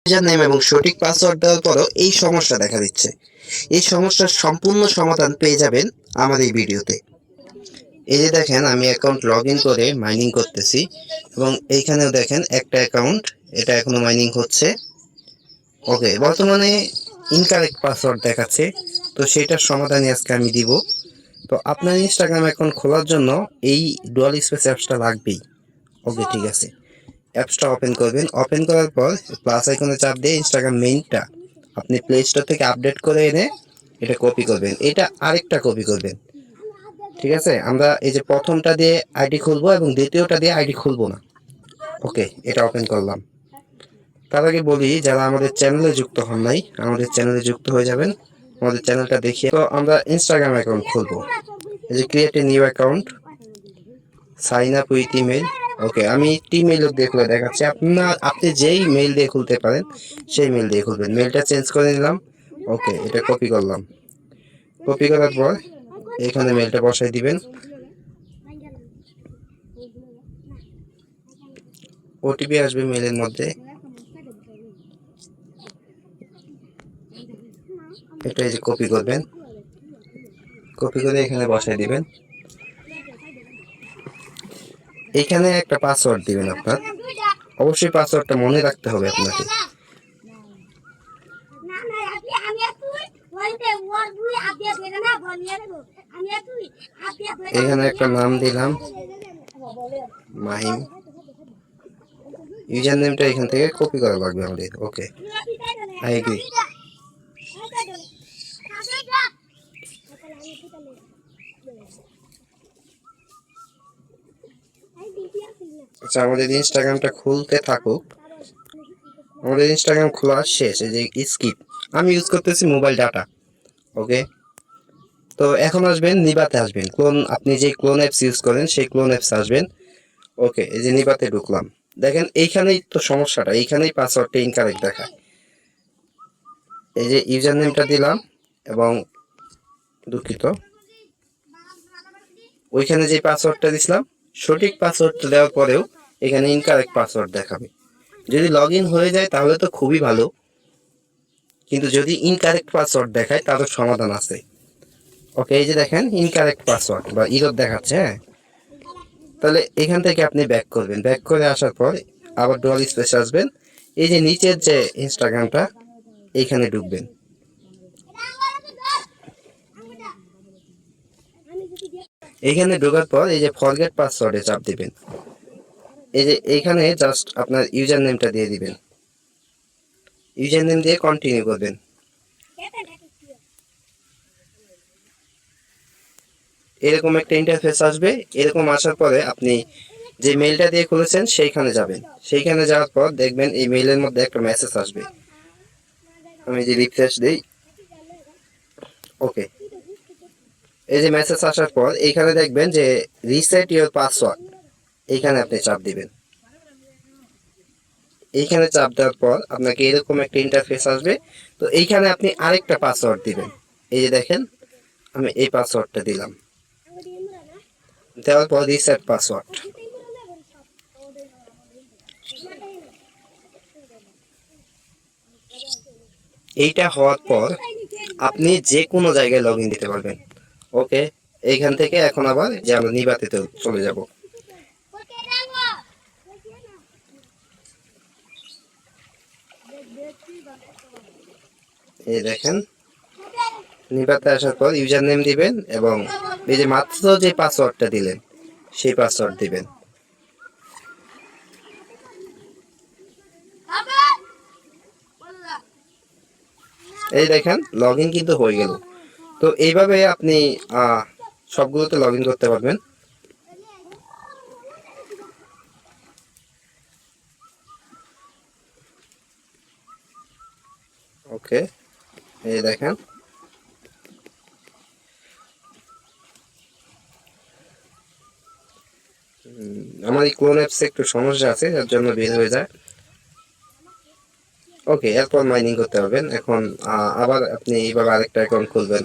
User name এবং সঠিক password দেওয়ার পরও এই সমস্যা দেখা দিচ্ছে। এই সমস্যার সম্পূর্ণ সমাধান পেয়ে যাবেন আমার এই ভিডিওতে। এই যে দেখেন আমি অ্যাকাউন্ট লগ ইন করে মাইনিং করতেছি এবং এইখানেও দেখেন একটা অ্যাকাউন্ট, এটা এখনো মাইনিং হচ্ছে। ওকে, বর্তমানে ইনকারেক্ট পাসওয়ার্ড দেখাচ্ছে, তো সেটার সমাধানই আজকে আমি দিব। তো আপনার ইনস্টাগ্রাম অ্যাকাউন্ট খোলার জন্য এই ডুয়াল স্পেস অ্যাপসটা লাগবেই। ওকে, ঠিক আছে। অ্যাপসটা ওপেন করবেন। ওপেন করার পর প্লাস আইকনে চাপ দিয়ে ইনস্টাগ্রাম মেইনটা আপনি প্লে স্টোর থেকে আপডেট করে এনে এটা কপি করবেন। এটা আরেকটা কপি করবেন, ঠিক আছে। আমরা এই যে প্রথমটা দিয়ে আইডি খুলবো এবং দ্বিতীয়টা দিয়ে আইডি খুলবো না। ওকে, এটা ওপেন করলাম। তার আগে বলি, যারা আমাদের চ্যানেলে যুক্ত হন নাই, আমাদের চ্যানেলে যুক্ত হয়ে যাবেন। আমাদের চ্যানেলটা দেখিয়ে তো আমরা ইনস্টাগ্রাম অ্যাকাউন্ট খুলবো। এই যে create a new account, sign up with email. Okay, আমি ইমেল দিয়ে খুলে দেখাচ্ছি। আপনি যেই মেইল দিয়ে খুলতে পারেন সেই মেইল দিয়ে খুলবেন। মেইলটা চেঞ্জ করে নিলাম। ওকে, এটা কপি করলাম। কপি করার পর এখানে মেইলটা বসাই দিবেন। ওটিপি আসবে মেইলের মধ্যে, এটা এই যে কপি করবেন। কপি করে এখানে বসাই দিবেন। এখানে একটা পাসওয়ার্ড দিবেন আপনার। অবশ্যই পাসওয়ার্ডটা মনে রাখতে হবে আপনাকে। এখানে একটা নাম দিলাম মাহিম। ইউজার নেমটা এখান থেকে কপি করা লাগবে আমাদের। ওকে, আই এগ্রি। আচ্ছা, আমাদের ইনস্টাগ্রামটা খুলতে থাকুক। আমাদের ইনস্টাগ্রাম খোলা শেষ। এই যে স্কিপ, আমি ইউজ করতেছি মোবাইল ডাটা। ওকে, তো এখন আসবেন নিবাতে আসবেন। আপনি যে ক্লোন অ্যাপস ইউজ করেন সেই ক্লোন অ্যাপস আসবেন। ওকে, এই যে নিবাতে ঢুকলাম। দেখেন এইখানেই তো সমস্যাটা, এইখানেই পাসওয়ার্ডটা ইনকারেক্ট দেখায়। এই যে ইউজার নেমটা দিলাম এবং দুঃখিত, ওইখানে যে পাসওয়ার্ডটা দিছিলাম সঠিক পাসওয়ার্ডটা দেওয়ার পরেও এখানে ইনকারেক্ট পাসওয়ার্ড দেখাবে। যদি লগ ইন হয়ে যায় তাহলে তো খুবই ভালো, কিন্তু যদি ইনকারেক্ট পাসওয়ার্ড দেখায় তারও সমাধান আছে। ওকে, এই যে দেখেন ইনকারেক্ট পাসওয়ার্ড বা ইরর দেখাচ্ছে। হ্যাঁ, তাহলে এখান থেকে আপনি ব্যাক করবেন। ব্যাক করে আসার পর আবার ডুয়াল স্পেস আসবেন। এই যে নিচের যে ইনস্টাগ্রামটা এইখানে ঢুকবেন। এইখানে ঢোকার পর এই যে ফরগেট পাসওয়ার্ডে চাপ দিবেন। এই যে এইখানে জাস্ট আপনার ইউজার নেমটা দিয়ে দিবেন। ইউজার নেম দিয়ে কন্টিনিউ করবেন। এরকম একটা ইন্টারফেস আসবে। এরকম আসার পরে আপনি যে মেইলটা দিয়ে খুলেছেন সেইখানে যাবেন। সেইখানে যাওয়ার পর দেখবেন এই মেইলের মধ্যে একটা মেসেজ আসবে। আমি যে রিফ্রেশ দিই। ওকে, এই যে মেসেজ আসার পর এইখানে দেখবেন যে রিসেট ইওর পাসওয়ার্ড, এইখানে আপনি চাপ দিবেন। এইখানে চাপ দেওয়ার পর আপনাকে এরকম একটা ইন্টারফেস আসবে। তো এইখানে আপনি আরেকটা পাসওয়ার্ড দিবেন। এই যে দেখেন আমি এই পাসওয়ার্ডটা দিলাম। দেওয়ার পর রিসেট পাসওয়ার্ড। এইটা হওয়ার পর আপনি যে কোনো জায়গায় লগ ইন দিতে পারবেন। ওকে, এইখান থেকে এখন আবার যে আমরা নিবাতে চলে যাব। এই দেখেন নিবাতে আসার পর ইউজার নেম দিবেন এবং এই যে মাত্র যে পাসওয়ার্ডটা দিলেন সেই পাসওয়ার্ড দিবেন। এই দেখেন লগ ইন কিন্তু হয়ে গেল। তো এইভাবে আপনি সবগুলোতে লগ ইন করতে পারবেন। ওকে, এই দেখেন আমার এই ক্লোন অ্যাপসে একটু সমস্যা আছে, যার জন্য বের হয়ে যায়। ওকে, এরপর মাইনিং করতে পারবেন। এখন আবার আপনি এইভাবে আরেকটা অ্যাকাউন্ট খুলবেন।